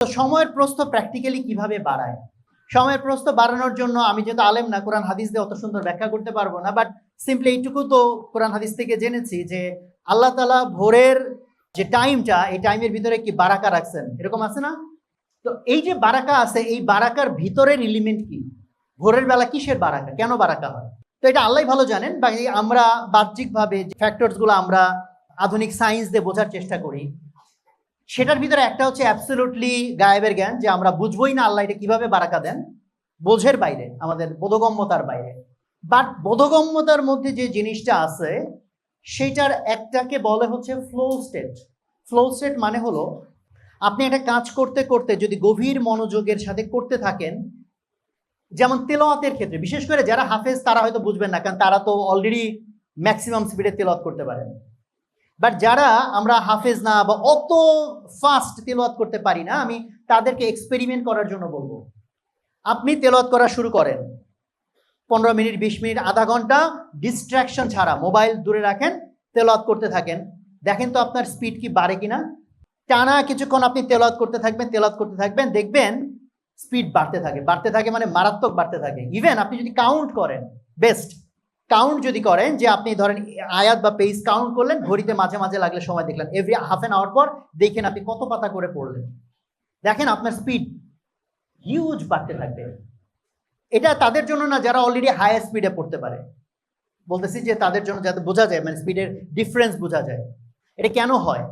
তো সময়ের প্রস্থ প্র্যাকটিক্যালি কিভাবে বাড়ায়? সময়ের প্রস্থ বাড়ানোর জন্য আমি যেহেতু আলেম না, কোরআন হাদিস দিয়ে অত সুন্দর ব্যাখ্যা করতে পারবো না, বাট সিম্পলি এইটুকু তো কোরআন হাদিস থেকে জেনেছি যে আল্লাহ তাআলা ভোরের যে টাইমটা, এই টাইমের ভিতরে কি বারাকা রাখছেন, এরকম আছে না? তো এই যে বারাকা আছে, এই বারাকার ভিতরের এলিমেন্ট কি? ভোরের বেলা কিসের বারাকা, কেন বারাকা হয়? তো এটা আল্লাহ ভালো জানেন। বা আমরা বাহ্যিকভাবে যে ফ্যাক্টরসগুলো আমরা আধুনিক সায়েন্স দিয়ে বোঝার চেষ্টা করি, সেটার ভিতরে একটা হচ্ছে অ্যাবসলিউটলি গায়েবের জ্ঞান, যে আমরা বুঝবোই না আল্লাহ এটা কিভাবে বারাকা দেন, বোঝের বাইরে, আমাদের বোধগম্যতার বাইরে। বাট বোধগম্যতার মধ্যে যে জিনিসটা আছে সেটার একটাকে বলে হচ্ছে ফ্লো স্টেট। ফ্লো স্টেট মানে হলো আপনি একটা কাজ করতে করতে যদি গভীর মনোযোগের সাথে করতে থাকেন, যেমন তেলাওয়াতের ক্ষেত্রে বিশেষ করে যারা হাফেজ তারা হয়তো বুঝবেন না, কারণ তারা তো অলরেডি ম্যাক্সিমাম স্পিডে তেলাওয়াত করতে পারেন। বাট যারা আমরা হাফেজ না বা অত ফাস্ট তেলাওয়াত করতে পারি না, আমি তাদেরকে এক্সপেরিমেন্ট করার জন্য বলবো। আপনি তেলাওয়াত করা শুরু করেন, 15 মিনিট, 20 মিনিট, আধা ঘন্টা ডিস্ট্রাকশন ছাড়া মোবাইল দূরে রাখেন, তেলাওয়াত করতে থাকেন। দেখেন তো আপনার স্পিড কি বাড়ে কিনা। টানা কিছুক্ষণ আপনি তেলাওয়াত করতে থাকবেন, দেখবেন স্পিড বাড়তে থাকে মানে মারাত্মক বাড়তে থাকে। ইভেন আপনি যদি কাউন্ট করেন, বেস্ট কাউন্ট যদি করেন, যে আপনি ধরেন আয়াত বা পেজ কাউন্ট করলেন, ঘড়িতে মাঝে মাঝে লাগলে সময় দেখলেন, এভরি হাফ অ্যান আওয়ার পর দেখেন আপনি কত পাতা করে পড়লেন, দেখেন আপনার স্পিড হিউজ বাড়তে থাকবে। এটা তাদের জন্য না যারা অলরেডি হাই স্পিডে পড়তে পারে, বলতেছি যে তাদের জন্য, যাতে বোঝা যায় মানে স্পিডের ডিফারেন্স বোঝা যায়। এটা কেন হয়?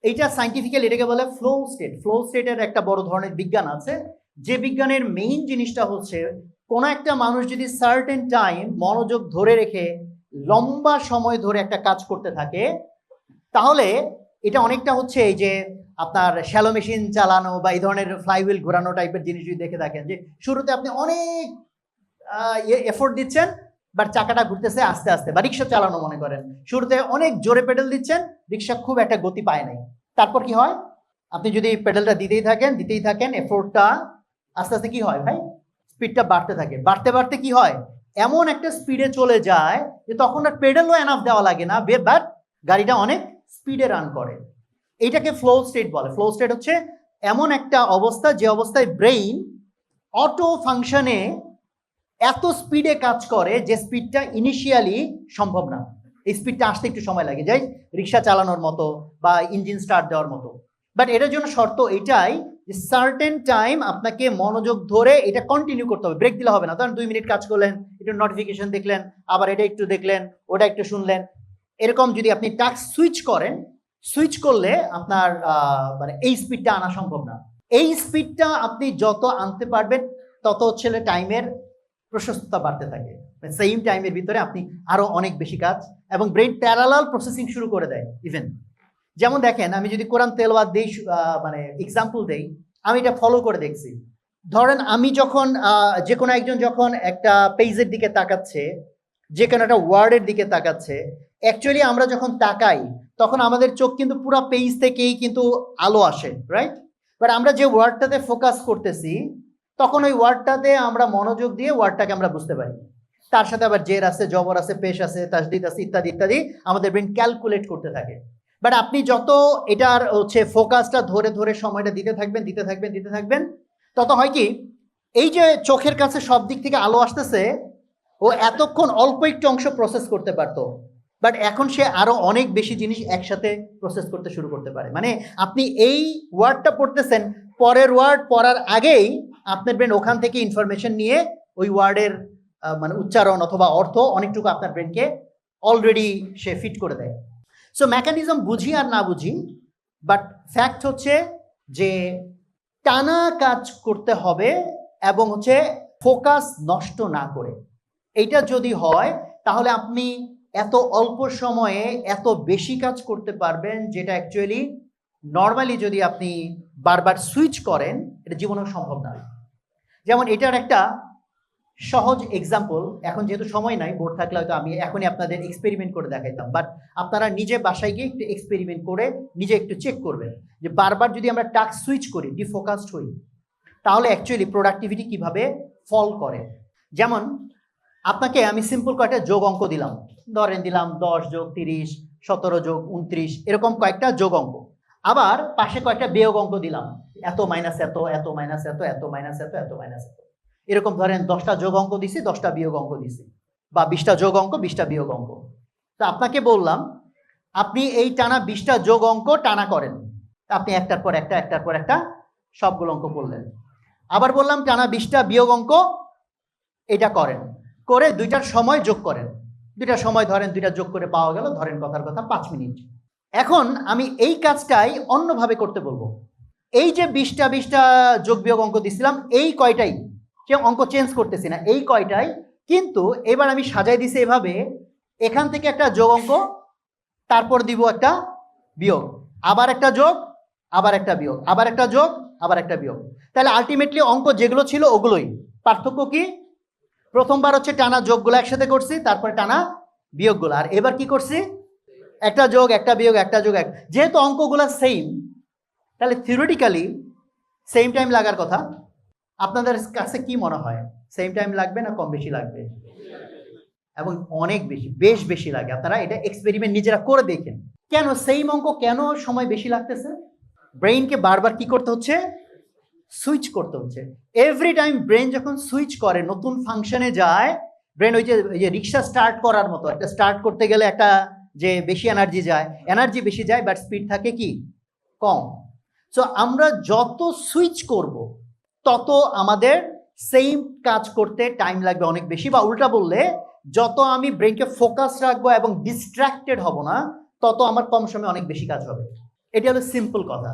এইটা সাইন্টিফিক্যালি এটাকে বলে ফ্লো স্টেট। ফ্লো স্টেটের একটা বড় ধরনের বিজ্ঞান আছে, যে বিজ্ঞানের মেইন জিনিসটা হচ্ছে কোনো একটা মানুষ যদি সার্টেন টাইম মনোযোগ ধরে রেখে লম্বা সময় ধরে একটা কাজ করতে থাকে, তাহলে এটা অনেকটা হচ্ছে এই যে আপনার শ্যালো মেশিন চালানো বা এই ধরনের ফ্লাইহুইল ঘোরানো টাইপের জিনিস যদি দেখে থাকেন, যে শুরুতে আপনি অনেক এফোর্ট দিচ্ছেন বাট চাকাটা ঘুরতেছে আস্তে আস্তে, বা রিক্সা চালানো মনে করেন, শুরুতে অনেক জোরে পেডেল দিচ্ছেন, রিক্সা খুব একটা গতি পায় নাই। তারপর কি হয়? আপনি যদি পেডেলটা দিতেই থাকেন, এফোর্টটা আস্তে আস্তে কি হয় ভাই, স্পিডটা বাড়তে বাড়তে কি হয়, এমন একটা স্পিডে চলে যায় যে তখন আর পেডেলও এনাফ দেওয়া লাগে না, বাট গাড়িটা অনেক স্পিডে রান করে। এইটাকে ফ্লো স্টেট বলে। ফ্লো স্টেট হচ্ছে এমন একটা অবস্থা যে অবস্থায় ব্রেইন অটো ফাংশনে এত স্পিডে কাজ করে যে স্পিডটা ইনিশিয়ালি সম্ভব না। এই স্পিডটা আসতে একটু সময় লাগে, যাই রিক্সা চালানোর মতো বা ইঞ্জিন স্টার্ট দেওয়ার মতো। বাট এটার জন্য শর্ত এটাই যে সার্টেন টাইম আপনাকে মনোযোগ ধরে এটা কন্টিনিউ করতে হবে, ব্রেক দিলে হবে না। ধরেন 2 মিনিট কাজ করলেন, একটু নোটিফিকেশন দেখলেন, আবার এটা একটু দেখলেন, ওটা একটু শুনলেন, এরকম যদি আপনি টাস্ক সুইচ করলে আপনার মানে এই স্পিডটা আনা সম্ভব না। এই স্পিডটা আপনি যত আনতে পারবেন তত হচ্ছে টাইমের প্রশস্ততা বাড়তে থাকে, সেম টাইমের ভিতরে আপনি আরো অনেক বেশি কাজ, এবং ব্রেন প্যারালাল প্রসেসিং শুরু করে দেয়। ইভেন যেমন দেখেন, আমি যদি কোরআন তেলাওয়াত দেই, মানে এক্সাম্পল দেই, আমি এটা ফলো করে দেখছি। ধরেন আমি যখন যে কোনো একজন যখন একটা পেজের দিকে তাকাচ্ছে, যে কোনো একটা ওয়ার্ডের দিকে তাকাচ্ছে, অ্যাকচুয়ালি আমরা যখন তাকাই তখন আমাদের চোখ কিন্তু পুরো পেজ থেকেই কিন্তু আলো আসে, রাইট? বাট আমরা যে ওয়ার্ডটাতে ফোকাস করতেছি তখন ওই ওয়ার্ডটাতে আমরা মনোযোগ দিয়ে ওয়ার্ডটাকে আমরা বুঝতে পারি। তার সাথে আবার জের আছে, জবর আছে, পেশ আছে, তাসদিদ আছে, ইত্যাদি ইত্যাদি আমাদের ব্রেন ক্যালকুলেট করতে থাকে। বাট আপনি যত এটার হচ্ছে ফোকাসটা ধরে ধরে সময়টা দিতে থাকবেন, তত হয় কি, এই যে চোখের কাছে সব দিক থেকে আলো আসতেছে, ও এতক্ষণ অল্প একটু অংশ প্রসেস করতে পারতো, বাট এখন সে আরো অনেক বেশি জিনিস একসাথে প্রসেস করতে শুরু করতে পারে। মানে আপনি এই ওয়ার্ডটা পড়তেছেন, পরের ওয়ার্ড পড়ার আগেই আপনার ব্রেন ওখান থেকে ইনফরমেশন নিয়ে ওই ওয়ার্ডের মানে উচ্চারণ অথবা অর্থ অনেকটুকু আপনার ব্রেনকে অলরেডি সে ফিট করে দেয়। সো মেকানিজম বুঝি আর না বুঝি, বাট ফ্যাক্ট হচ্ছে যে টানা কাজ করতে হবে এবং হচ্ছে ফোকাস নষ্ট না করে। এইটা যদি হয় তাহলে আপনি এত অল্প সময়ে এত বেশি কাজ করতে পারবেন, যেটা অ্যাকচুয়ালি নর্মালি যদি আপনি বারবার সুইচ করেন এটা জীবনেও সম্ভব না। যেমন এটার একটা সহজ এক্সাম্পল, এখন যেহেতু সময় নাই, বোর্ড থাকলে হয়তো আমি এখনই আপনাদের এক্সপেরিমেন্ট করে দেখাইতাম, বাট আপনারা নিজে বাসায় গিয়ে একটু এক্সপেরিমেন্ট করে নিজে একটু চেক করবেন যে বারবার যদি আমরা টাস্ক সুইচ করি, ডিফোকাসড হই, তাহলে অ্যাকচুয়ালি প্রোডাক্টিভিটি কিভাবে ফল করে। যেমন আপনাকে আমি সিম্পল কয়েকটা যোগ অঙ্ক দিলাম, ধরেন দিলাম 10 যোগ 30, 17 যোগ 29, এরকম কয়েকটা যোগ অঙ্ক। আবার পাশে কয়েকটা বিয়োগ অঙ্ক দিলাম, এত মাইনাস এত, এত মাইনাস এত, এত মাইনাস এত, এত মাইনাস এত, এরকম ধরেন 10টা যোগ অঙ্ক দিছি, 10টা বিয়োগ অঙ্ক দিছি, বা 20টা যোগ অঙ্ক, 20টা বিয়োগ অঙ্ক। তো আপনাকে বললাম আপনি এই টানা 20টা যোগ অঙ্ক টানা করেন, আপনি একটার পর একটা, একটার পর একটা সবগুলো অঙ্ক করলেন। আবার বললাম টানা 20টা বিয়োগ অঙ্ক এটা করেন, করে 2টার সময় যোগ করেন, 2টার সময় ধরেন 2টা যোগ করে পাওয়া গেল ধরেন কথার কথা 5 মিনিট। এখন আমি এই কাজটাই অন্যভাবে করতে বলবো। এই যে 20টা যোগ বিয়োগ অঙ্ক দিছিলাম, এই কয়টাই, সে অঙ্ক চেঞ্জ করতেছি না, এই কয়টাই, কিন্তু এবার আমি সাজাই দিছি এভাবে, এখান থেকে একটা যোগ অঙ্ক, তারপর দিব একটা বিয়োগ, আবার একটা যোগ, আবার একটা বিয়োগ, আবার একটা যোগ, আবার একটা বিয়োগ। তাহলে আলটিমেটলি অঙ্ক যেগুলো ছিল ওগুলোই। পার্থক্য কি? প্রথমবার হচ্ছে টানা যোগগুলো একসাথে করছি, তারপরে টানা বিয়োগগুলো, আর এবার কি করছি, একটা যোগ, একটা বিয়োগ, একটা যোগ, এক। যেহেতু অঙ্কগুলো সেম, তাহলে থিওরিটিক্যালি সেম টাইম লাগার কথা। আপনাদের কাছে কি মনে হয়, সেম টাইম লাগবে না কম বেশি লাগবে? এবং অনেক বেশি, বেশ বেশি লাগে। আপনারা এটা এক্সপেরিমেন্ট নিজেরা করে দেখেন, কেন সেম অঙ্ক কেন সময় বেশি লাগতেছে? ব্রেইনকে বারবার কি করতে হচ্ছে, সুইচ করতে হচ্ছে। এভরি টাইম ব্রেন যখন সুইচ করে, নতুন ফাংশনে যায়, ব্রেন ওই যে রিক্সা স্টার্ট করার মতো, একটা স্টার্ট করতে গেলে একটা যে বেশি এনার্জি যায়, এনার্জি বেশি যায়, বাট স্পিড থাকে কি কম। সো আমরা যত সুইচ করব তত আমাদের সেম কাজ করতে টাইম লাগবে অনেক বেশি, বা উল্টা বললে যত আমি ব্রেনকে ফোকাস রাখবো এবং ডিস্ট্রাক্টেড হব না, তত আমার কম সময়ে অনেক বেশি কাজ হবে। এটা হলো সিম্পল কথা।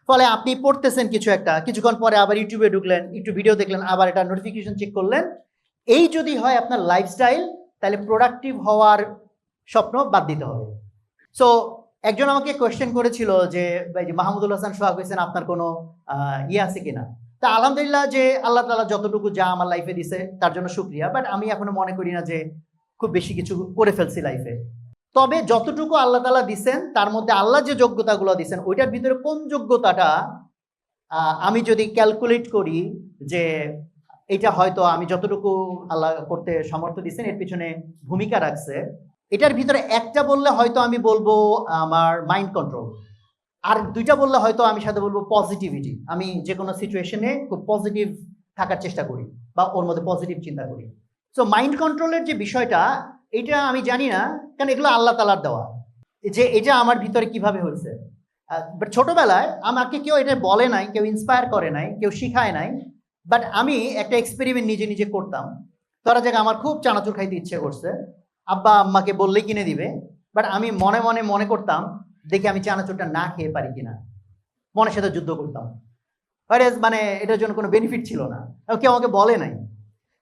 ফলে আপনি পড়তেছেন কিছু একটা, কিছুক্ষণ পরে আবার ইউটিউবে ঢুকলেন, একটু ভিডিও দেখলেন, আবার এটা নোটিফিকেশন চেক করলেন। এই যদি হয় আপনার লাইফস্টাইল, তাহলে প্রোডাক্টিভ হওয়ার স্বপ্ন বাদ দিতে হবে। সো একজন আমাকে কোয়েশ্চেন করেছিল যে মাহমুদুল হাসান সোহাগ হোসেন, আপনার কোনো ইয়ে আছে কিনা? তা আলহামদুলিল্লাহ, যে আল্লাহ তাআলা যতটুকু যা আমার লাইফে দিছে তার জন্য শুকরিয়া, বাট আমি এখনো মনে করি না যে খুব বেশি কিছু করে ফেলছি লাইফে। তবে যতটুকু আল্লাহ তাআলা দিছেন, তার মধ্যে আল্লাহ যে যোগ্যতাগুলো দিছেন, ওইটার ভিতরে কোন যোগ্যতাটা আমি যদি ক্যালকুলেট করি যে এটা হয়তো আমি যতটুকু আল্লাহ করতে সামর্থ্য দিচ্ছেন এর পিছনে ভূমিকা রাখছে, এটার ভিতরে একটা বললে হয়তো আমি বলবো আমার মাইন্ড কন্ট্রোল, আর 2টা বললে হয়তো আমি সাথে বলবো পজিটিভিটি। আমি যে কোনো সিচুয়েশনে খুব পজিটিভ থাকার চেষ্টা করি, বা ওর মধ্যে পজিটিভ চিন্তা করি। সো মাইন্ড কন্ট্রোলের যে বিষয়টা, এটা আমি জানি না, কারণ এগুলো আল্লাহ তাআলার দেওয়া, যে এটা আমার ভিতরে কিভাবে হয়েছে। বাট ছোটবেলায় আমাকে কেউ এটা বলে নাই, কেউ ইন্সপায়ার করে নাই, কেউ শিখায় নাই, বাট আমি একটা এক্সপেরিমেন্ট নিজে নিজে করতাম। ধরা যাক আমার খুব চানাচুর খাইতে ইচ্ছে করছে, আব্বা আম্মাকে বললেই কিনে দিবে, বাট আমি মনে মনে মনে করতাম দেখি আমি চানাচুরটা না খেয়ে পারি কিনা, মনের সাথে যুদ্ধ করতাম। মানে এটার জন্য কোনো বেনিফিট ছিল না, কেউ আমাকে বলে নাই।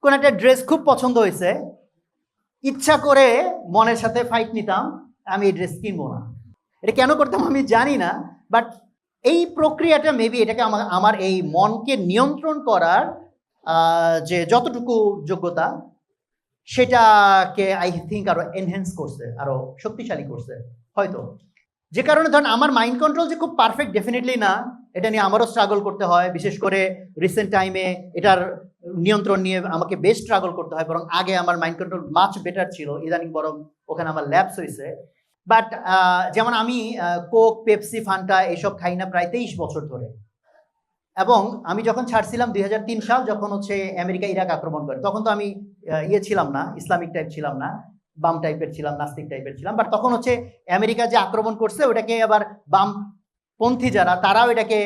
কোন একটা ড্রেস খুব পছন্দ হয়েছে, ইচ্ছা করে মনের সাথে ফাইট নিতাম, আমি এই ড্রেস কিনবো না। এটা কেন করতাম আমি জানি না, বাট এই প্রক্রিয়াটা মেবি এটাকে আমার এই মনকে নিয়ন্ত্রণ করার যে যতটুকু যোগ্যতা, সেটাকে আই থিঙ্ক আরো এনহ্যান্স করছে, আরো শক্তিশালী করছে হয়তো। যে কারণে ধরেন আমার মাইন্ড কন্ট্রোল যে খুব পারফেক্ট, ডেফিনেটলি না, এটা নিয়ে আমারও স্ট্রাগল করতে হয়। বিশেষ করে রিসেন্ট টাইমে এটার নিয়ন্ত্রণ নিয়ে আমাকে বেশ স্ট্রাগল করতে হয়, বরং আগে আমার মাইন্ড কন্ট্রোল মাচ বেটার ছিল, ইদানিং বরং ওখানে আমার ল্যাপস হয়েছে। বাট যেমন আমি কোক, পেপসি, ফান্টা এসব খাই না প্রায় 23 বছর ধরে। এবং আমি যখন ছাড়ছিলাম 2003 সাল, যখন হচ্ছে আমেরিকা ইরাক আক্রমণ করে, তখন তো আমি ইয়ে ছিলাম না, ইসলামিক টাইপ ছিলাম না, বাম টাইপের ছিলাম, নাস্তিক টাইপের ছিলাম। বাট তখন হচ্ছে আমেরিকা যে আক্রমণ করছে, ওটাকে আবার বামপন্থী যারা, তারাও এটাকে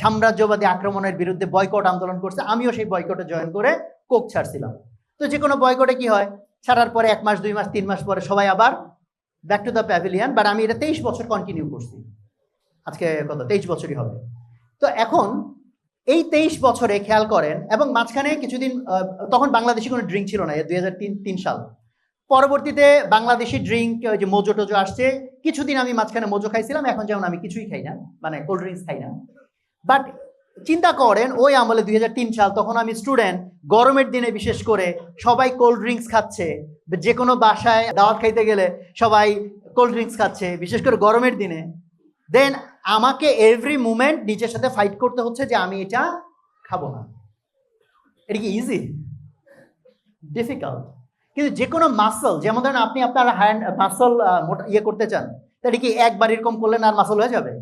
সাম্রাজ্যবাদী আক্রমণের বিরুদ্ধে বয়কট আন্দোলন করছে। আমিও সেই বয়কটে জয়েন করে কোক ছাড়ছিলাম। তো যে কোনো বয়কটে কি হয়, ছাড়ার পরে 1 মাস, 2 মাস, 3 মাস পরে সবাই আবার back to the pavilion. But আমি এটা 23 বছর কন্টিনিউ করছি, আজকে কত 23 বছরই হবে। তো এখন এই 23 বছরে খেয়াল করেন, এবং মাঝখানে কিছুদিন তখন বাংলাদেশি কোনো ড্রিঙ্ক ছিল না, 2003 সাল। পরবর্তীতে বাংলাদেশি ড্রিঙ্ক যে মোজো টোজো আসছে, কিছুদিন আমি মাঝখানে মোজো খাইছিলাম, এখন যেমন আমি কিছুই খাই না, মানে কোল্ড ড্রিঙ্কস খাই না। বাট চিন্তা করেন ওই আমলে 2003 সাল, তখন আমি স্টুডেন্ট, গরমের দিনে বিশেষ করে সবাই কোল্ড ড্রিঙ্কস খাচ্ছে, যে কোনো বাসায় দাওয়াত খাইতে গেলে সবাই কোল্ড ড্রিঙ্কস খাচ্ছে, বিশেষ করে গরমের দিনে। দেন আমাকে এভরি মুমেন্ট নিজের সাথে ফাইট করতে হচ্ছে যে আমি এটা খাবো না। এটা কি ইজি? ডিফিকাল্ট। কিন্তু যে কোনো মাসল, যেমন ধরেন আপনি আপনার হ্যান্ড মাসল ইয়ে করতে চান, তাহলে কি একবার এরকম করলেন আর মাসল হয়ে যাবে?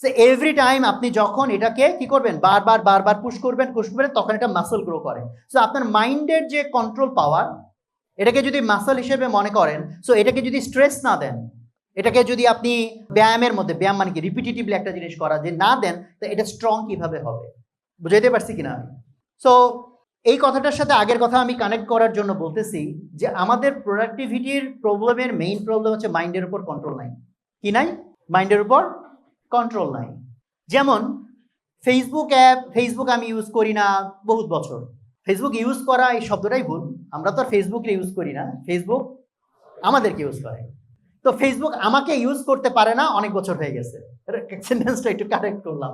সো এভরি টাইম আপনি যখন এটাকে কি করবেন, বারবার বারবার পুশ করবেন তখন এটা মাসল গ্রো করে। সো আপনার মাইন্ডের যে কন্ট্রোল পাওয়ার, এটাকে যদি মাসল হিসেবে মনে করেন, সো এটাকে যদি স্ট্রেস না দেন, এটাকে যদি আপনি ব্যায়ামের মধ্যে, ব্যায়াম মানে কি রিপিটেটিভলি একটা জিনিস করা, যে না দেন, তো এটা স্ট্রং কিভাবে হবে? বুঝাইতে পারছি কিনা আমি? সো এই কথাটার সাথে আগের কথা আমি কানেক্ট করার জন্য বলতেছি যে আমাদের প্রোডাক্টিভিটির প্রবলেমের মেইন প্রবলেম হচ্ছে মাইন্ডের উপর কন্ট্রোল নাই। কি নাই? মাইন্ডের উপর কন্ট্রোল নাই। যেমন ফেসবুক আমি ইউজ করি না বহুত বছর। ফেসবুক ইউজ করা এই শব্দটাই ভুল, আমরা তো আর ফেসবুক ইউজ করি না, ফেসবুক আমাদেরকে ইউজ করে। তো ফেসবুক আমাকে ইউজ করতে পারে না অনেক বছর হয়ে গেছে, সেন্টেন্সটা একটু কারেক্ট করলাম।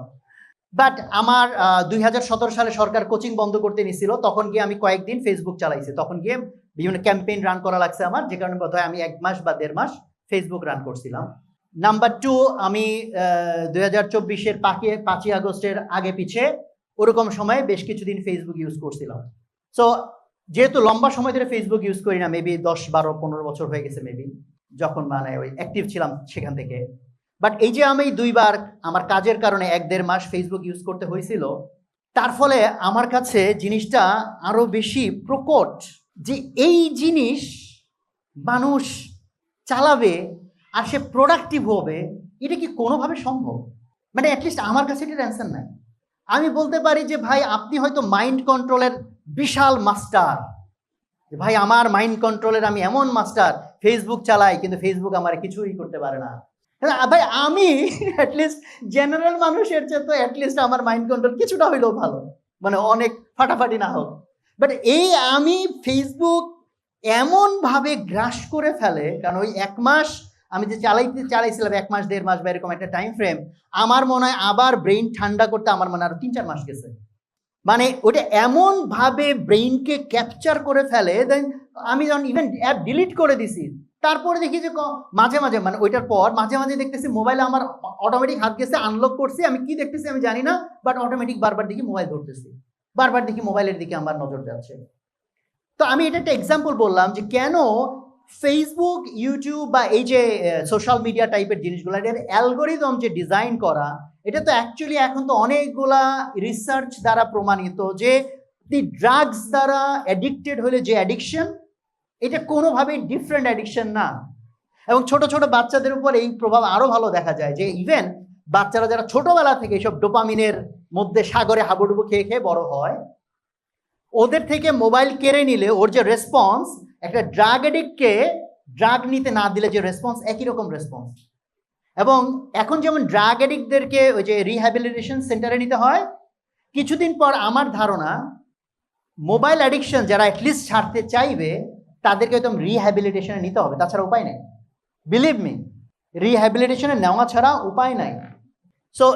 বাট আমার 2017 সালে সরকার কোচিং বন্ধ করতে নিছিল, তখন গিয়ে আমি কয়েকদিন ফেসবুক চালাইছি, তখন গিয়ে বিভিন্ন ক্যাম্পেইন রান করা লাগছে আমার, যে কারণে বোধহয় আমি 1 মাস বা 1.5 মাস ফেসবুক রান করছিলাম। নাম্বার 2, আমি 2024-এর 5ই আগস্টের আগে পিছে ওরকম সময়ে বেশ কিছুদিন ফেসবুক ইউজ করছিলাম। সো যেহেতু লম্বা সময় ধরে ফেসবুক ইউজ করি না, মেবি 10, 12, 15 বছর হয়ে গেছে মেবি, যখন মানে ওই অ্যাক্টিভ ছিলাম সেখান থেকে। বাট এই যে আমি 2বার আমার কাজের কারণে 1-1.5 মাস ফেসবুক ইউজ করতে হয়েছিল, তার ফলে আমার কাছে জিনিসটা আরো বেশি প্রকট যে এই জিনিস মানুষ চালাবে আর সে প্রোডাক্টিভ হবে, এটা কি কোনোভাবে সম্ভব? মানে অ্যাটলিস্ট আমার কাছে এটার অ্যান্সার নাই। আমি বলতে পারি যে ভাই আপনি হয়তো মাইন্ড কন্ট্রোলের বিশাল মাস্টার, ভাই আমার মাইন্ড কন্ট্রোলের আমি এমন মাস্টার, ফেসবুক চালাই কিন্তু ফেসবুক আমার কিছুই করতে পারে না। ভাই আমি অ্যাটলিস্ট জেনারেল মানুষের চেয়ে তো অ্যাটলিস্ট আমার মাইন্ড কন্ট্রোল কিছুটা হইলেও ভালো, মানে অনেক ফাটাফাটি না হোক। বাট এই আমি ফেসবুক এমনভাবে গ্রাস করে ফেলে, কারণ ওই 1 মাস আমি যে চালাইছিলাম 1 মাস 1.5 মাস বা এরকম একটা টাইম ফ্রেম, আমার মনে হয় আবার ব্রেইন ঠান্ডা করতে আমার মনে হয় আরো 3-4 মাস গেছে। মানে ওটা এমনভাবে ব্রেইনকে ক্যাপচার করে ফেলে, দেন আমি যখন ইভেন অ্যাপ ডিলিট করে দিছি, তারপরে দেখি যে মাঝে মাঝে মানে ওইটার পর মাঝে মাঝে দেখতেছি মোবাইলে আমার অটোমেটিক হাত গেছে, আনলক করছি, আমি কি দেখতেছি আমি জানি না, বাট অটোমেটিক বারবার দেখি মোবাইল ধরতেছি, বারবার দেখি মোবাইলের দিকে আমার নজর যাচ্ছে। তো আমি এটা একটা এক্সাম্পল বললাম যে কেন ফেসবুক, ইউটিউব বা এই যে সোশ্যাল মিডিয়া টাইপের জিনিসগুলো, এটার অ্যালগোরিদম যে ডিজাইন করা, এটা তো অ্যাকচুয়ালি এখন তো অনেকগুলা রিসার্চ দ্বারা প্রমাণিত যে ড্রাগস দ্বারা অ্যাডিক্টেড হলে যে অ্যাডিকশন, এটা কোনোভাবেই ডিফারেন্ট অ্যাডিকশন না। এবং ছোট ছোট বাচ্চাদের উপর এই প্রভাব আরো ভালো দেখা যায়, যে ইভেন বাচ্চারা যারা ছোটবেলা থেকে এইসব ডোপামিনের মধ্যে সাগরে হাবুডুবু খেয়ে খেয়ে বড় হয়, ওদের থেকে মোবাইল কেড়ে নিলে ওর যে রেসপন্স, একটা ড্রাগ এডিক্টকে ড্রাগ নিতে না দিলে যে রেসপন্স, একই রকম রেসপন্স। এবং এখন যেমন ড্রাগ এডিক্টদেরকে ওই যে রিহ্যাবিলিটেশন সেন্টারে নিতে হয়, কিছুদিন পর আমার ধারণা মোবাইল অ্যাডিকশন যারা অ্যাটলিস্ট ছাড়তে চাইবে তাদেরকে একদম রিহ্যাবিলিটেশনে নিতে হবে, তাছাড়া উপায় নেই। বিলিভ মি, রিহ্যাবিলিটেশনে নেওয়া ছাড়া উপায় নাই। সো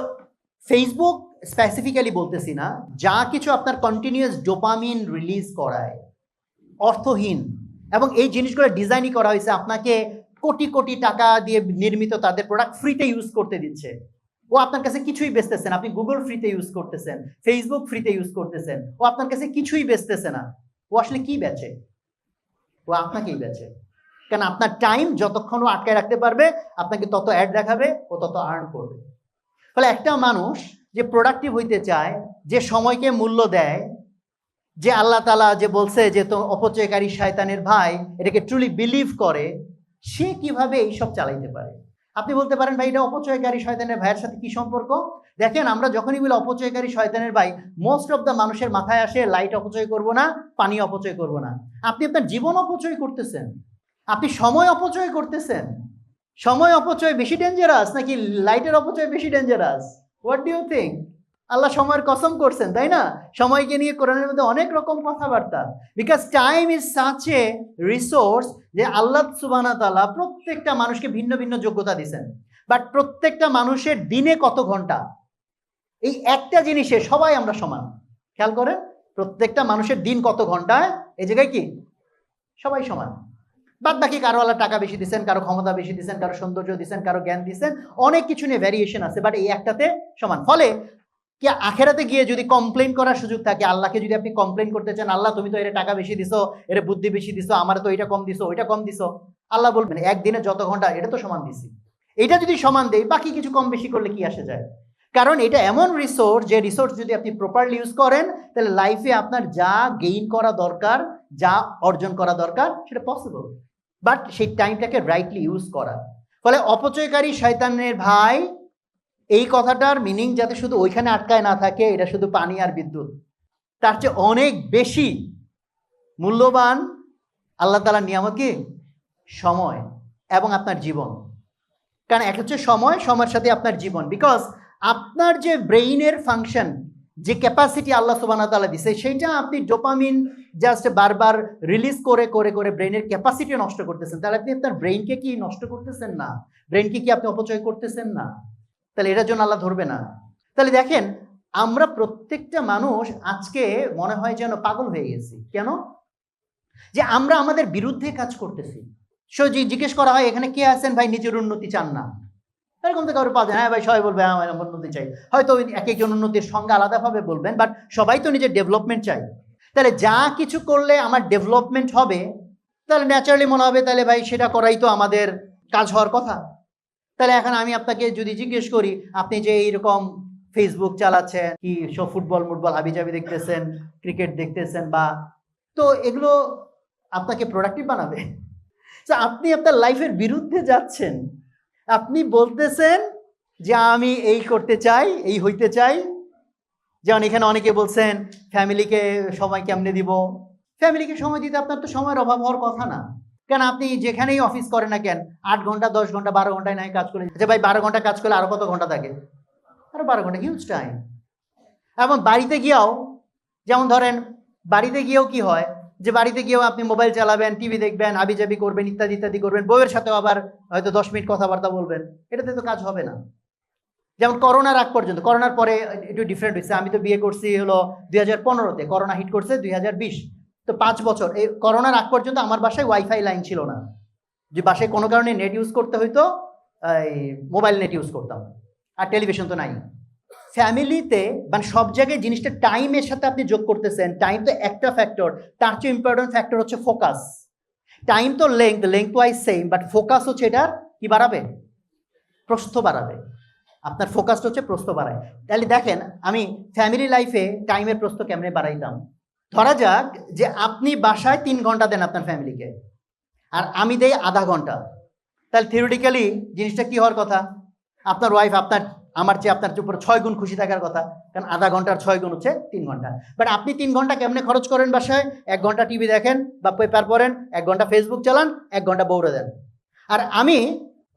ফেসবুক স্পেসিফিক্যালি বলতেছি না, যা কিছু আপনার কন্টিনিউয়াস ডোপামিন রিলিজ করায় অর্থহীন, এবং এই জিনিসগুলো ডিজাইনই করা হয়েছে আপনাকে কোটি কোটি টাকা দিয়ে নির্মিত তাদের প্রোডাক্ট ফ্রিতে ইউজ করতে দিচ্ছে। ও আপনার কাছে কিছুই বেচতেছে না, আপনি গুগল ফ্রিতে ইউজ করতেছেন, ফেসবুক ফ্রিতে ইউজ করতেছেন, ও আপনার কাছে কিছুই বেচতেছে না। ও আসলে কি বেচে? ও আপনাকেই বেচে। কারণ আপনার টাইম যতক্ষণ ও আটকায় রাখতে পারবে, আপনাকে তত অ্যাড দেখাবে, ও তত আর্ন করবে। ফলে একটা মানুষ যে প্রোডাক্টিভ হইতে চায়, যে সময়কে মূল্য দেয়, যে আল্লাহ তাআলা যে বলছে যে তো অপচয়কারী শয়তানের ভাই, এটাকে ট্রুলি বিলিভ করে, সে কিভাবে এইসব চালাইতে পারে? আপনি বলতে পারেন ভাই এটা অপচয়কারী শয়তানের ভাইয়ের সাথে কি সম্পর্ক? দেখেন, আমরা যখনই বলি অপচয়কারী শয়তানের ভাই, মোস্ট অফ দ্য মানুষের মাথায় আসে লাইট অপচয় করব না, পানি অপচয় করব না। আপনি আপনার জীবন অপচয় করতেছেন, আপনি সময় অপচয় করতেছেন। সময় অপচয় বেশি ডেঞ্জারাস নাকি লাইটের অপচয় বেশি dangerous? What do you think? আল্লাহ সময়ের কসম করছেন, তাই না? সময়কে নিয়ে কোরআনের মধ্যে অনেক রকম কথাবার্তা। Because time is such a resource যে আল্লাহ সুবহানাহু ওয়া তাআলা প্রত্যেকটা মানুষকে ভিন্ন ভিন্ন যোগ্যতা দিয়েছেন, বাট প্রত্যেকটা মানুষের দিনে কত ঘন্টা, এই একটা জিনিসে সবাই আমরা সমান। খেয়াল করেন, প্রত্যেকটা মানুষের দিন কত ঘন্টায়, এই জায়গায় কি সবাই সমান। বাদ বাকি কারো আল্লাহ টাকা বেশি দিচ্ছেন, কারো ক্ষমতা বেশি দিচ্ছেন, কারো সৌন্দর্য দিচ্ছেন, কারো জ্ঞান দিচ্ছেন, অনেক কিছু নিয়ে ভ্যারিয়েশন আছে, বাট এই একটাতে সমান। ফলে কি আখেরাতে গিয়ে যদি কমপ্লেন করার সুযোগ থাকে, আল্লাহকে যদি আপনি কমপ্লেন করতে চান, আল্লাহ তুমি তো এর টাকা বেশি দিছো, এর বুদ্ধি বেশি দিছো, আমার তো এটা কম দিছো, ওইটা কম দিছো, আল্লাহ বলবেন একদিনে যত ঘন্টা এটা তো সমান দিছি। এটা যদি সমান দেয়, বাকি কিছু কম বেশি করলে কি আসে যায়? কারণ এটা এমন রিসোর্স, যে রিসোর্স যদি আপনি প্রপারলি ইউজ করেন, তাহলে লাইফে আপনার যা গেইন করা দরকার, যা অর্জন করা দরকার, সেটা পসিবল। বাট সেই টাইমটাকে রাইটলি ইউজ করা। ফলে অপচয়কারী শয়তানের ভাই, এই কথাটার মিনিং যাতে শুধু ওইখানে আটকায় না থাকে, এটা শুধু পানি আর বিদ্যুৎ, তার চেয়ে অনেক বেশি মূল্যবান আল্লাহ তাআলার নিয়ামত কি? সময় এবং আপনার জীবন। কারণ এক হচ্ছে সময়, সময়ের সাথে আপনার জীবন। বিকজ আপনার যে ব্রেইনের ফাংশন, যে ক্যাপাসিটি আল্লাহ সুবহানাহু ওয়া তাআলা দিছে, সেইটা আপনি ডোপামিন জাস্ট বারবার রিলিজ করে করে করে ব্রেইনের ক্যাপাসিটি নষ্ট করতেছেন। তাহলে আপনি আপনার ব্রেইনকে কি নষ্ট করতেছেন না? ব্রেইনকে কি আপনি অপচয় করতেছেন না? তাহলে এটার জন্য আল্লাহ ধরবে না। তাহলে দেখেন, আমরা প্রত্যেকটা মানুষ আজকে মনে হয় যেন পাগল হয়ে গেছি। কেন? যে আমরা আমাদের বিরুদ্ধে কাজ করতেছি। জিজ্ঞেস করা হয়, এখানে কে আছেন ভাই নিজের উন্নতি চান না? এরকম তো কারো পাওয়া যায়। হ্যাঁ ভাই, সবাই বলবে হ্যাঁ আমার উন্নতি চাই। হয়তো এক একজন উন্নতির সংজ্ঞা আলাদাভাবে বলবেন, বাট সবাই তো নিজের ডেভেলপমেন্ট চাই। তাহলে যা কিছু করলে আমার ডেভেলপমেন্ট হবে, তাহলে ন্যাচারালি মনে হবে তাহলে ভাই সেটা করাই তো আমাদের কাজ হওয়ার কথা। তাহলে এখন আমি আপনাকে যদি জিজ্ঞেস করি, আপনি যে এইরকম ফেসবুক চালাচ্ছেন, কি সব ফুটবল হাবিজাবি দেখতেছেন, ক্রিকেট দেখতেছেন, বা তো এগুলো আপনাকে প্রোডাক্টিভ বানাবে? তো আপনি আপনার লাইফের বিরুদ্ধে যাচ্ছেন। আপনি বলতেছেন যে আমি এই করতে চাই, এই হইতে চাই। যেমন এখানে অনেকে বলছেন ফ্যামিলিকে সময় কেমনে দিব। ফ্যামিলিকে সময় দিতে আপনার তো সময়ের অভাব হওয়ার কথা না। কেন, আপনি যেখানেই অফিস করেন না কেন, 8 ঘন্টা 10 ঘন্টা 12 ঘন্টায় নাই কাজ করে, যে ভাই 12 ঘন্টা কাজ করলে আরো কত ঘন্টা থাকে? আরো 12 ঘন্টা, হিউজ টাইম। এবং বাড়িতে গিয়েও, যেমন ধরেন বাড়িতে গিয়েও কি হয়, যে বাড়িতে গিয়েও আপনি মোবাইল চালাবেন, টিভি দেখবেন, আবিজাবি করবেন, ইত্যাদি ইত্যাদি করবেন, বউয়ের সাথেও আবার হয়তো 10 মিনিট কথাবার্তা বলবেন। এটাতে তো কাজ হবে না। যেমন করোনার আগ পর্যন্ত, করোনার পরে একটু ডিফারেন্ট হয়েছে। আমি তো বিয়ে করছি হলো 2015-তে, করোনা হিট করছে 2020, তো 5 বছর। এই করোনার আগ পর্যন্ত আমার বাসায় ওয়াইফাই লাইন ছিল না। যে বাসায় কোনো কারণে নেট ইউজ করতে হইতো, এই মোবাইল নেট ইউজ করতাম, আর টেলিভিশন তো নাই। ফ্যামিলিতে মানে সব জায়গায় জিনিসটা টাইমের সাথে আপনি যোগ করতেছেন। টাইম তো একটা ফ্যাক্টর, তার চেয়ে ইম্পর্টেন্ট ফ্যাক্টর হচ্ছে ফোকাস। টাইম তো length wise same, but focus হচ্ছে এটার কি বাড়াবে? প্রস্থ বাড়াবে। আপনার ফোকাসটা হচ্ছে প্রস্থ বাড়ায়। তাহলে দেখেন, আমি ফ্যামিলি লাইফে টাইমের প্রস্থ কেমনে বাড়াইতাম। ধরা যাক যে আপনি বাসায় 3 ঘন্টা দেন আপনার ফ্যামিলিকে, আর আমি দেই আধা ঘন্টা। তাহলে থিওরিটিক্যালি জিনিসটা কি হওয়ার কথা? আপনার ওয়াইফ আমার চেয়ে আপনার উপর 6 গুণ খুশি থাকার কথা, কারণ আধা ঘন্টার 6 গুণ হচ্ছে 3 ঘন্টা। বাট আপনি 3 ঘন্টা কেমনে খরচ করেন বাসায়? 1 ঘন্টা টিভি দেখেন বা পেপার পড়েন, 1 ঘন্টা ফেসবুক চালান, 1 ঘন্টা বউরে দেন। আর আমি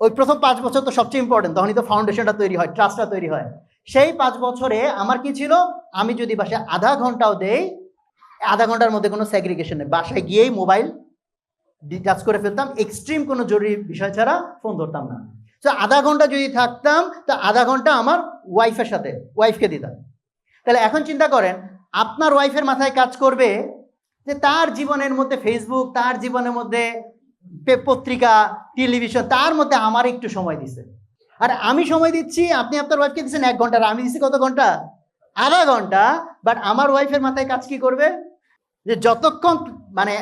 ওই প্রথম 5 বছর তো সবচেয়ে ইম্পর্টেন্ট, তখনই তো ফাউন্ডেশনটা তৈরি হয়, ট্রাস্টটা তৈরি হয়। সেই 5 বছরে আমার কি ছিল, আমি যদি বাসায় আধা ঘন্টাও দেই, আধা ঘন্টার মধ্যে কোনো সেগ্রিগেশন নেই, বাসায় গিয়েই মোবাইল ডিটাচ করে ফেলতাম, এক্সট্রিম কোনো জরুরি বিষয় ছাড়া ফোন ধরতাম না। তো আধা ঘন্টা যদি থাকতাম, তো আধা ঘন্টা আমার ওয়াইফের সাথে, ওয়াইফকে দিতাম। তাহলে এখন চিন্তা করেন, আপনার ওয়াইফের মাথায় কাজ করবে যে তার জীবনের মধ্যে ফেসবুক, তার জীবনের মধ্যে পত্রিকা, টেলিভিশন, তার মধ্যে আমার একটু সময় দিছে। আর আমি সময় দিচ্ছি, আপনি আপনার ওয়াইফকে দিচ্ছেন 1 ঘন্টা, আর আমি দিচ্ছি কত ঘন্টা? আধা ঘন্টা। বাট আমার ওয়াইফের মাথায় কাজ কি করবে, যে যতক্ষণ মানে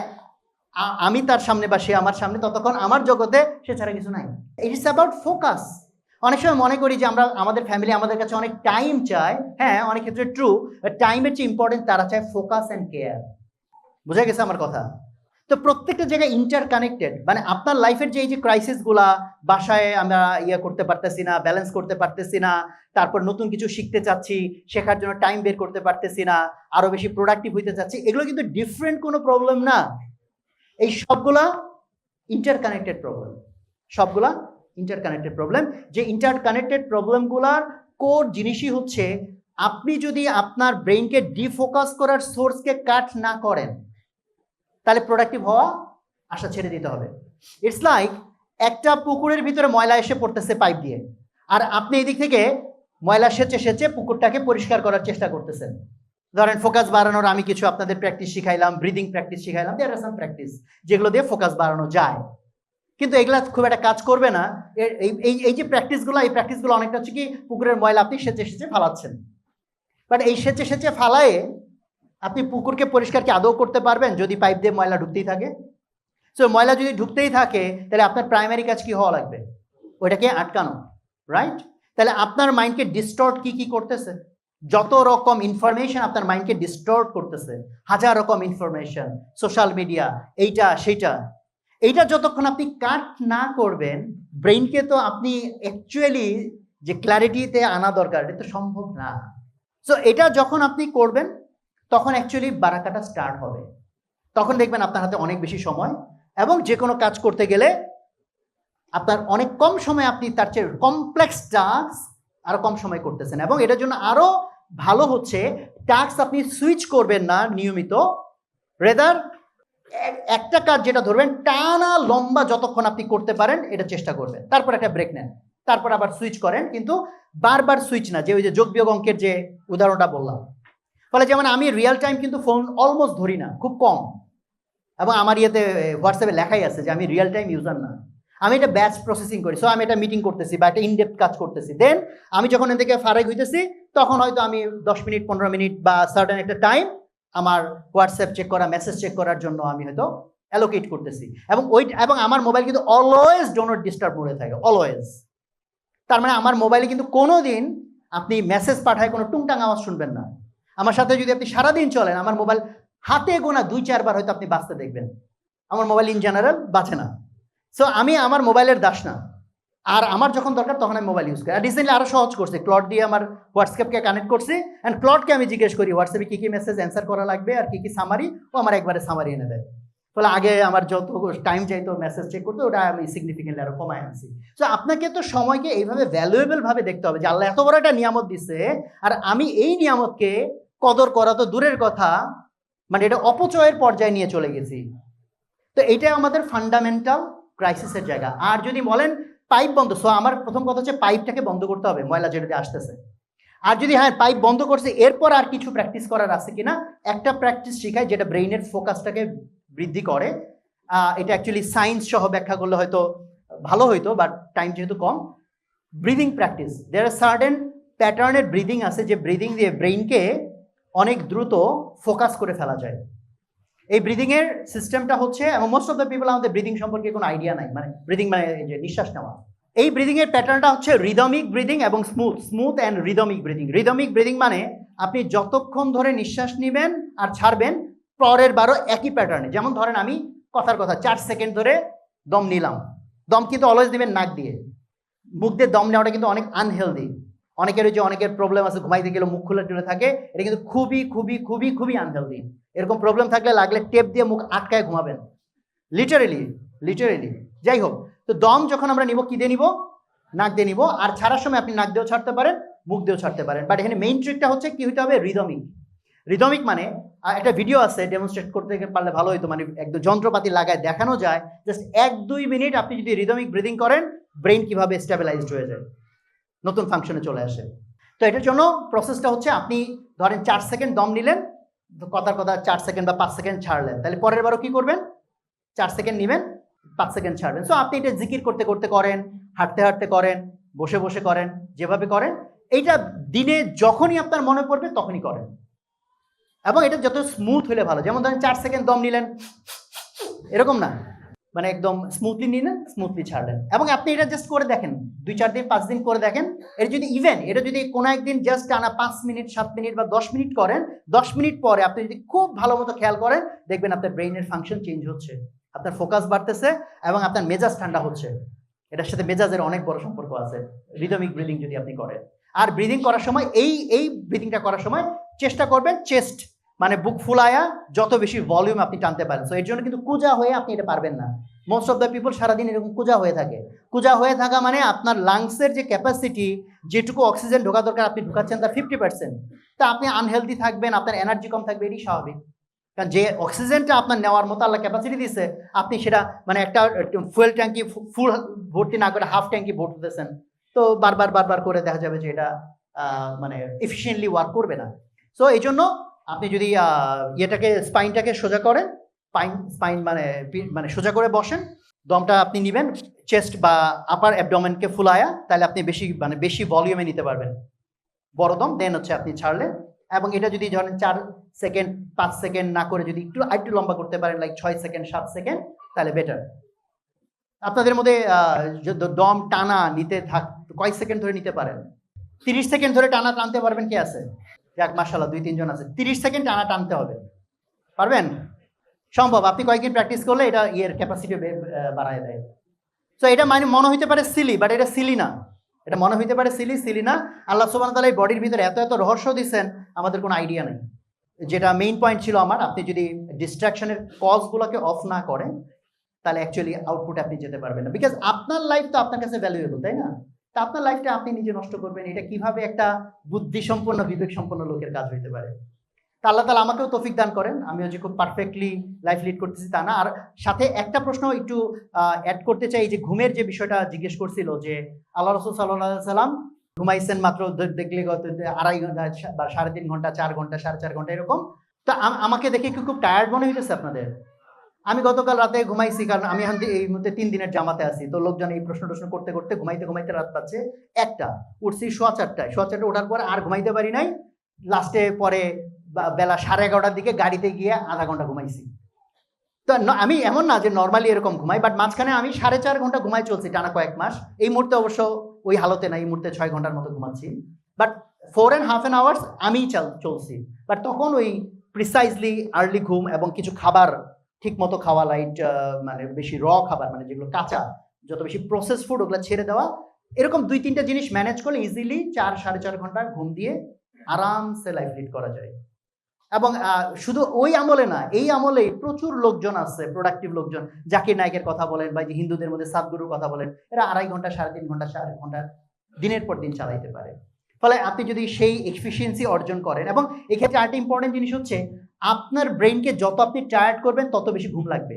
আমি তার সামনে বা সে আমার সামনে, ততক্ষণ আমার জগতে সে ছাড়া কিছু নাই। It is about focus. অনেক সময় মনে করি যে আমরা, আমাদের ফ্যামিলি আমাদের কাছে অনেক টাইম চায়। হ্যাঁ, অনেক ক্ষেত্রে ট্রু, বাট টাইমের চেয়ে ইম্পর্টেন্ট তারা চায় ফোকাস অ্যান্ড কেয়ার। বোঝা গেছে আমার কথা? তো প্রত্যেকটা জায়গায় ইন্টার কানেক্টেড। মানে আপনার লাইফের যে এই যে ক্রাইসিসগুলা, বাসায় আমরা করতে পারতেছি না, ব্যালেন্স করতে পারতেছি না, তারপর নতুন কিছু শিখতে চাচ্ছি, শেখার জন্য টাইম বের করতে পারতেছি না, আরো বেশি প্রোডাক্টিভ হইতে চাচ্ছি, এগুলো কিন্তু ডিফারেন্ট কোনো প্রবলেম না। এই সবগুলা ইন্টারকানেক্টেড প্রবলেম, সবগুলা ইন্টারকানেক্টেড প্রবলেম। যে ইন্টারকানেক্টেড প্রবলেমগুলার কোর জিনিসই হচ্ছে, আপনি যদি আপনার ব্রেইনকে ডিফোকাস করার সোর্সকে কাট না করেন, তাহলে প্রোডাক্টিভ হওয়া আশা ছেড়ে দিতে হবে। ইটস লাইক একটা পুকুরের ভিতরে ময়লা এসে পড়তেছে পাইপ দিয়ে, আর আপনি এদিক থেকে ময়লা সেচে সেচে পুকুরটাকে পরিষ্কার করার চেষ্টা করতেছেন। ধরেন ফোকাস বাড়ানোর আমি কিছু আপনাদের প্র্যাকটিস শিখাইলাম, ব্রিদিং প্র্যাকটিস শিখাইলাম, দেয়ার আর সাম প্র্যাকটিস যেগুলো দিয়ে ফোকাস বাড়ানো যায়, কিন্তু এগুলা খুব একটা কাজ করবে না। এই যে প্র্যাকটিসগুলো, এই প্র্যাকটিসগুলো অনেকটা হচ্ছে কি, পুকুরের ময়লা আপনি সেচে সেচে ফালাচ্ছেন। বাট এই সেচে সেচে ফালায়ে আপনি পুকুরকে পরিষ্কার কি আদৌ করতে পারবেন যদি পাইপ দিয়ে ময়লা ঢুকতেই থাকে? সো ময়লা যদি ঢুকতেই থাকে, তাহলে আপনার প্রাইমারি কাজ কি হওয়া লাগবে? ওইটাকে আটকানো, রাইট? তাহলে আপনার মাইন্ডকে ডিস্টর্ট কি করতেছে? যত রকম ইনফরমেশন আপনার মাইন্ডকে ডিস্টর্ট করতেছে, হাজার রকম ইনফরমেশন, সোশ্যাল মিডিয়া, এইটা সেইটা, এইটা যতক্ষণ আপনি কাট না করবেন, ব্রেইনকে তো আপনি অ্যাকচুয়ালি যে ক্ল্যারিটিতে আনা দরকার, এটা তো সম্ভব না। সো এটা যখন আপনি করবেন তখন অ্যাকচুয়ালি বারাকাটা স্টার্ট হবে। তখন দেখবেন আপনার হাতে অনেক বেশি সময়, এবং যে কোনো কাজ করতে গেলে আপনার অনেক কম সময় আপনি তার চেয়ে কমপ্লেক্স টাস্ক আরো কম সময় করতেছেন। এবং এটার জন্য আরো ভালো হচ্ছে টাস্ক আপনি সুইচ করবেন না নিয়মিত, রেদার একটা কাজ যেটা ধরবেন টানা লম্বা যতক্ষণ আপনি করতে পারেন এটা চেষ্টা করবেন, তারপর একটা ব্রেক নেন, তারপর আবার সুইচ করেন, কিন্তু বারবার সুইচ না। যে ওই যে যোগ বিয়োগ অঙ্কের যে উদাহরণটা বললাম, ফলে যেমন আমি রিয়েল টাইম কিন্তু ফোন অলমোস্ট ধরি না, খুব কম, এবং আমার ইয়েতে হোয়াটসঅ্যাপে লেখাই আছে যে আমি রিয়েল টাইম ইউজার না, আমি এটা ব্যাচ প্রসেসিং করি। সো আমি একটা মিটিং করতেছি বা একটা ইনডেপথ কাজ করতেছি, দেন আমি যখন এর থেকে ফারাক হইতেছি তখন হয়তো আমি 10 মিনিট 15 মিনিট বা সার্টেন একটা টাইম আমার হোয়াটসঅ্যাপ চেক করা, মেসেজ চেক করার জন্য আমি হয়তো অ্যালোকেট করতেছি। এবং আমার মোবাইল কিন্তু অলওয়েজ ডো নট ডিস্টার্ব মোডে থাকে, অলওয়েজ। তার মানে আমার মোবাইলে কিন্তু কোনো দিন আপনি মেসেজ পাঠায় কোনো টুংটাং আওয়াজ শুনবেন না। আমার সাথে যদি আপনি সারাদিন চলেন, আমার মোবাইল হাতে গোনা 2-4 বার হয়তো আপনি বাঁচতে দেখবেন, আমার মোবাইল ইন জেনারেল বাঁচে না। সো আমি আমার মোবাইলের দাস না, আর আমার যখন দরকার তখন আমি মোবাইল ইউজ করি। আর রিসেন্টলি আরো সহজ করছে, ক্লড দিয়ে আমার হোয়াটসঅ্যাপকে কানেক্ট করছি, অ্যান্ড ক্লডকে আমি জিজ্ঞেস করি হোয়াটসঅ্যাপে কি মেসেজ অ্যান্সার করা লাগবে আর কি সামারি, ও আমার একবারে সামারি এনে দেয়। ফলে আগে আমার যত টাইম চাইতো মেসেজ চেক করতে, ওটা আমি সিগনিফিকেন্টলি আরো কমায় আনছি। সো আপনাকে তো সময়কে এইভাবে ভ্যালুয়েবল ভাবে দেখতে হবে যে আল্লাহ এত বড় একটা নিয়ামত দিচ্ছে, আর আমি এই নিয়ামতকে কদর করা তো দূরের কথা, মানে এটা অপচয়ের পর্যায়ে নিয়ে চলে গেছি। তো এইটাই আমাদের ফান্ডামেন্টাল ক্রাইসিসের জায়গা। আর যদি বলেন পাইপ বন্ধ, সো আমার প্রথম কথা হচ্ছে পাইপটাকে বন্ধ করতে হবে, ময়লা যেটা আসতেছে। আর যদি হ্যাঁ পাইপ বন্ধ করছে, এরপর আর কিছু প্র্যাকটিস করার আছে কিনা, একটা প্র্যাকটিস শেখায় যেটা ব্রেইনের ফোকাসটাকে বৃদ্ধি করে। এটা অ্যাকচুয়ালি সায়েন্স সহ ব্যাখ্যা করলে হয়তো ভালো হইতো, বাট টাইম যেহেতু কম। Breathing practice, there are certain প্যাটার্নের ব্রিদিং আছে যে ব্রিদিং দিয়ে ব্রেইনকে অনেক দ্রুত ফোকাস করে ফেলা যায়। এই ব্রিদিং এর সিস্টেমটা হচ্ছে, এবং মোস্ট অফ দ্য পিপল আমাদের ব্রিদিং সম্পর্কে কোনো আইডিয়া নাই, মানে ব্রিদিং মানে যে নিঃশ্বাস নেওয়া। এই ব্রিদিং এর প্যাটার্নটা হচ্ছে রিদমিক ব্রিদিং এবং smooth and rhythmic breathing. Rhythmic breathing মানে আপনি যতক্ষণ ধরে নিঃশ্বাস নেবেন আর ছাড়বেন পরের বারও একই প্যাটার্নে। যেমন ধরেন আমি কথার কথা 4 সেকেন্ড ধরে দম নিলাম, দম কিন্তু অলওয়েজ দিবেন নাক দিয়ে। মুখ দিয়ে দম নেওয়াটা কিন্তু অনেক আনহেলদি। অনেকের প্রবলেম আছে, ঘুমাইতে গেলে মুখ খুলে টুলে থাকে, এটা কিন্তু খুবই খুবই খুবই খুবই আনহেলদি। এরকম প্রবলেম থাকলে লাগলে টেপ দিয়ে মুখ আটকায় ঘুমাবেন, লিটারেলি। যাই হোক, তো দম যখন আমরা নিব কি দিয়ে নিব? নাক দিয়ে নিব। আর ছাড়ার সময় আপনি নাক দিয়েও ছাড়তে পারেন, মুখ দিয়েও ছাড়তে পারেন, বাট এখানে মেইন ট্রিকটা হচ্ছে কি হইতে হবে? রিদমিক মানে একটা ভিডিও আছে, ডেমনস্ট্রেট করতে পারলে ভালো হইতো, মানে একদম যন্ত্রপাতি লাগায় দেখানো যায়, জাস্ট 1-2 মিনিট আপনি যদি রিদমিক ব্রিদিং করেন, ব্রেইন কিভাবে স্টেবিলাইজড হয়ে যায়, নতুন ফাংশনে চলে আসে। তো এটার জন্য প্রসেসটা হচ্ছে, আপনি ধরেন 4 সেকেন্ড দম নিলেন, কথার কথা 4 সেকেন্ড বা 5 সেকেন্ড ছাড়লেন, তাহলে পরের বারও কি করবেন? 4 সেকেন্ড নেবেন, 5 সেকেন্ড ছাড়বেন। সো আপনি এটা জিকির করতে করতে করেন, হাঁটতে হাঁটতে করেন, বসে বসে করেন, যেভাবে করেন, এইটা দিনে যখনই আপনার মনে পড়বে তখনই করেন, এবং এটা যত স্মুথ হলে ভালো। যেমন ধরেন 4 সেকেন্ড দম নিলেন, এরকম না, মানে একদম স্মুথলি নিলেন, স্মুথলি ছাড়লেন। এবং আপনি এটা জাস্ট করে দেখেন, 2-4 দিন 5 দিন করে দেখেন। এটা যদি কোনো একদিন জাস্ট টানা 5 মিনিট 7 মিনিট বা 10 মিনিট করেন, 10 মিনিট পরে আপনি যদি খুব ভালো মতো খেয়াল করেন, দেখবেন আপনার ব্রেইনের ফাংশন চেঞ্জ হচ্ছে, আপনার ফোকাস বাড়তেছে, এবং আপনার মেজাজ ঠান্ডা হচ্ছে। এটার সাথে মেজাজের অনেক বড় সম্পর্ক আছে, রিদমিক ব্রিদিং যদি আপনি করেন। আর ব্রিদিং করার সময় এই ব্রিদিংটা করার সময় চেষ্টা করবেন চেস্ট, মানে বুক ফুলায়া যত বেশি ভলিউম আপনি টানতে পারেন। সো এর জন্য কিন্তু কুজা হয়ে আপনি এটা পারবেন না। মোস্ট অফ দ্য পিপল সারাদিন এরকম কুজা হয়ে থাকে। কুজা হয়ে থাকা মানে আপনার লাংসের যে ক্যাপাসিটি, যেটুকু অক্সিজেন ঢোকা দরকার আপনি ঢোকাচ্ছেন তার 50%। তা আপনি আনহেলদি থাকবেন, আপনার এনার্জি কম থাকবে, এটাই স্বাভাবিক। কারণ যে অক্সিজেনটা আপনার নেওয়ার মতো আল্লাহ ক্যাপাসিটি দিচ্ছে, আপনি সেটা মানে একটা ফুয়েল ট্যাঙ্কি ফুল ভর্তি না করে হাফ ট্যাঙ্কি ভর্তি দিতেছেন, তো বারবার করে দেখা যাবে যে এটা মানে এফিসিয়েন্টলি ওয়ার্ক করবে না। সো এই জন্য আপনি যদি স্পাইনটাকে সোজা করেন, স্পাইন মানে সোজা করে বসেন, দমটা আপনি নিবেন চেস্ট বা আপার অ্যাবডোমেনকে ফুলায়া, তাহলে আপনি বেশি ভলিউমে নিতে পারবেন বড় দম। দেন হচ্ছে আপনি ছাড়লেন, এবং এটা যদি ধরেন 4 সেকেন্ড 5 সেকেন্ড না করে যদি একটু লম্বা করতে পারেন, লাইক 6 সেকেন্ড 7 সেকেন্ড, তাহলে বেটার। আপনাদের মধ্যে দম টানা নিতে কয় সেকেন্ড ধরে নিতে পারেন? 30 সেকেন্ড ধরে টানা টানতে পারবেন কে আছে? যাক মাশাআল্লাহ 2-3 জন আছে। 30 সেকেন্ড টানা টানতে হবে, পারবেন? সম্ভব। আপনি কয়েকদিন প্র্যাকটিস করলে এটা ক্যাপাসিটি বাড়ায় দেয়। সো এটা মানে মনে হইতে পারে সিলি, বাট এটা সিলি না। এটা মনে হইতে পারে সিলি না। আল্লাহ সুবহানাহু ওয়া তাআলা এই বডির ভিতরে এত রহস্য দিচ্ছেন, আমাদের কোনো আইডিয়া নেই। যেটা মেইন পয়েন্ট ছিল আমার, আপনি যদি ডিস্ট্রাকশনের কজগুলোকে অফ না করেন তাহলে অ্যাকচুয়ালি আউটপুট আপনি যেতে পারবেন না। বিকজ আপনার লাইফ তো আপনার কাছে ভ্যালুয়েবল, তাই না? তা আপনার লাইফটা আপনি নিজে নষ্ট করবেন, এটা কিভাবে একটা বুদ্ধিসম্পন্ন বিবেক সম্পন্ন লোকের কাজ হইতে পারে? তা আল্লাহ তাআলা আমাকেও তৌফিক দান করেন, আমিও যে খুব পারফেক্টলি লাইফ লিড করতেছি তা না। আর সাথে একটা প্রশ্ন একটু অ্যাড করতে চাই, যে ঘুমের যে বিষয়টা জিজ্ঞেস করছিল, যে আল্লাহ রাসূল সাল্লাল্লাহু আলাইহি সাল্লাম ঘুমাইছেন মাত্র দেখলে গত 2.5 ঘন্টা বা 3.5 ঘন্টা, 4 ঘন্টা, 4.5 ঘন্টা এরকম। তো আমাকে দেখে কি খুব টায়ার্ড মনে হইতেছে আপনাদের? আমি গতকাল রাতে ঘুমাইছি, কারণ আমি এখন এই মুহূর্তে 3 দিনের জামাতে আছি। তো লোকজন এই প্রশ্ন করতে করতে ঘুমাইতে রাত পাচ্ছে 1টা, উঠছি 4:15টায়। 4:15টায় ওঠার পরে আর ঘুমাইতে পারি নাই। লাস্টে পরে বেলা 11:30টার দিকে গাড়িতে গিয়ে আধা ঘন্টা ঘুমাইছি। তো আমি এমন না যে নর্মালি এরকম ঘুমাই, বাট মাঝখানে আমি 4.5 ঘন্টা ঘুমাই চলছি টানা কয়েক মাস। এই মুহূর্তে অবশ্য ওই হালতে না, এই মুহূর্তে 6 ঘন্টার মতো ঘুমাচ্ছি। বাট 4.5 hours আমি চলছি। বাট তখন ওই প্রিসাইজলি আর্লি ঘুম এবং কিছু খাবার ঠিক মতো খাওয়া, লাইট মানে বেশি খাবার, মানে যেগুলো কাঁচা, যত বেশি প্রসেস ফুড ওগুলো ছেড়ে দেওয়া, এরকম 2-3টা জিনিস ম্যানেজ করলে ইজিলি 4-4.5 ঘন্টা ঘুম দিয়ে আরামসে লাইফ লিড করা যায়। এবং শুধু ওই আমলে না, এই আমলে প্রচুর লোকজন আছে, প্রোডাক্টিভ লোকজন। জাকির নায়কের কথা বলেন বা যে হিন্দুদের মধ্যে সাদগুরুর কথা বলেন, এরা 2.5 ঘন্টা, 3.5 ঘন্টা, 4 ঘন্টা দিনের পর দিন চালাইতে পারে। ফলে আপনি যদি সেই এফিসিয়েন্সি অর্জন করেন, এবং এক্ষেত্রে আরেকটা ইম্পর্টেন্ট জিনিস হচ্ছে, আপনার ব্রেইনকে যত আপনি টায়ার্ড করবেন তত বেশি ঘুম লাগবে।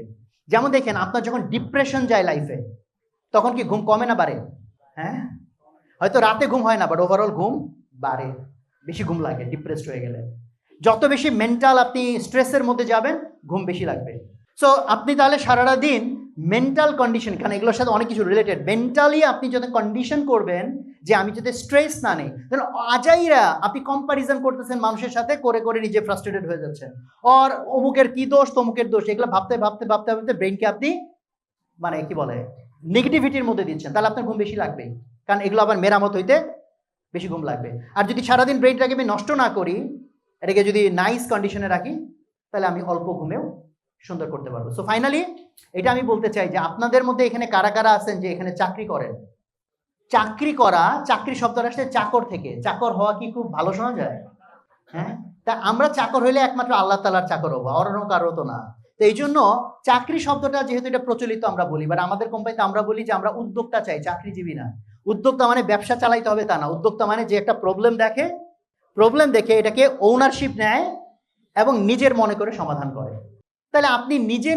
যেমন দেখেন, আপনার যখন ডিপ্রেশন যায় লাইফে, তখন কি ঘুম কমে না বাড়ে? হ্যাঁ, হয়তো রাতে ঘুম হয় না, বাট ওভারঅল ঘুম বাড়ে, বেশি ঘুম লাগে ডিপ্রেসড হয়ে গেলে। যত বেশি মেন্টাল আপনি স্ট্রেসের মধ্যে যাবেন, ঘুম বেশি লাগবে। সো আপনি তাহলে সারাটা দিন মেন্টাল কন্ডিশন, কারণ এগুলোর সাথে অনেক কিছু রিলেটেড, মেন্টালি আপনি যদি কন্ডিশন করবেন যে আমি যদি স্ট্রেস না নেই, তাহলে আজাইরা আপনি কম্প্যারিজন করতেছেন মানুষের সাথে, করে করে নিজে ফ্রাস্ট্রেটেড হয়ে যাচ্ছেন। আর অমুকের কি দোষ, তমুকের দোষ, এগুলো ভাবতে ভাবতে ভাবতে ভাবতে ব্রেনকে আপনি মানে কি বলে নেগেটিভিটির মধ্যে দিচ্ছেন। তাহলে আপনার ঘুম বেশি লাগবে, কারণ এগুলো আবার মেরামত হইতে বেশি ঘুম লাগবে। আর যদি সারাদিন ব্রেনটাকে আমি নষ্ট না করি, এটাকে যদি নাইস কন্ডিশনে রাখি, তাহলে আমি অল্প ঘুমেও সুন্দর করতে পারবো। সো ফাইনালি এটা আমি বলতে চাই যে আপনাদের মধ্যে এখানে কারা কারা আছেন যে এখানে চাকরি করেন? চাকরি করা, চাকরি শব্দটা আসলে চাকর থেকে। চাকর হওয়া কি খুব ভালো শোনা যায়? হ্যাঁ, তা আমরা চাকর হইলে একমাত্র আল্লাহ তাআলার চাকর হবো, অন্য কারো তো না। তো এই জন্য চাকরি শব্দটা যেহেতু এটা প্রচলিত আমরা বলি, বাট আমাদের কোম্পানিতে আমরা বলি যে আমরা উদ্যোক্তা চাই, চাকরিজীবী না। উদ্যোক্তা মানে ব্যবসা চালাইতে হবে তা না। উদ্যোক্তা মানে যে একটা প্রবলেম দেখে এটাকে ওনারশিপ নেয় এবং নিজের মনে করে সমাধান করে। তাহলে আপনি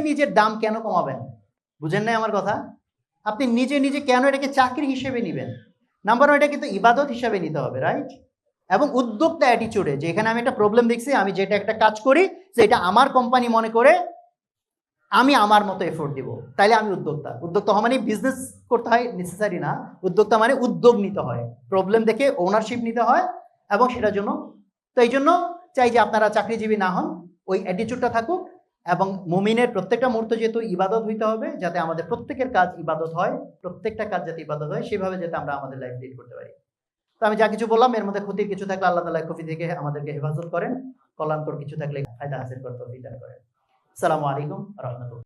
নিজের দাম কেন কমাবেন? বুঝেন নাই আমার কথা? আপনি নিজে কেন এটাকে চাকরি হিসেবে নেবেন? নাম্বার 1, এটা কিন্তু ইবাদত হিসেবে নিতে হবে, রাইট? এবং উদ্যোক্তা অ্যাটিচিউডে, যে এখানে আমি একটা প্রবলেম দেখছি, আমি যেটা একটা কাজ করি যে এটা আমার কোম্পানি মনে করে আমি আমার মতো এফোর্ট দিব, তাইলে আমি উদ্যোক্তা। উদ্যোক্তা হওয়া মানে বিজনেস করতে হয় নেসেসারি না। উদ্যোক্তা মানে উদ্যোগ নিতে হয়, প্রবলেম দেখে ওনারশিপ নিতে হয়, এবং সেটার জন্য তো এই জন্য চাই যে আপনারা চাকরিজীবী না হন, ওই অ্যাটিচিউডটা থাকুক। এবং মুমিনের প্রত্যেকটা মুহূর্ত যেহেতু ইবাদত হইতে হবে, যাতে আমাদের প্রত্যেকের কাজ ইবাদত হয়, প্রত্যেকটা কাজ যাতে ইবাদত হয়, সেভাবে যাতে আমরা আমাদের লাইফ লিড করতে পারি। তো আমি যা কিছু বললাম এর মধ্যে ক্ষতির কিছু থাকলে আল্লাহ তাআলা ক্ষতি থেকে আমাদেরকে হেফাজত করেন, কল্যাণকর কিছু থাকলে ফায়দা হাসিল করতে বিধান করেন। আসসালামু আলাইকুম ওয়া রাহমাতুল্লাহ।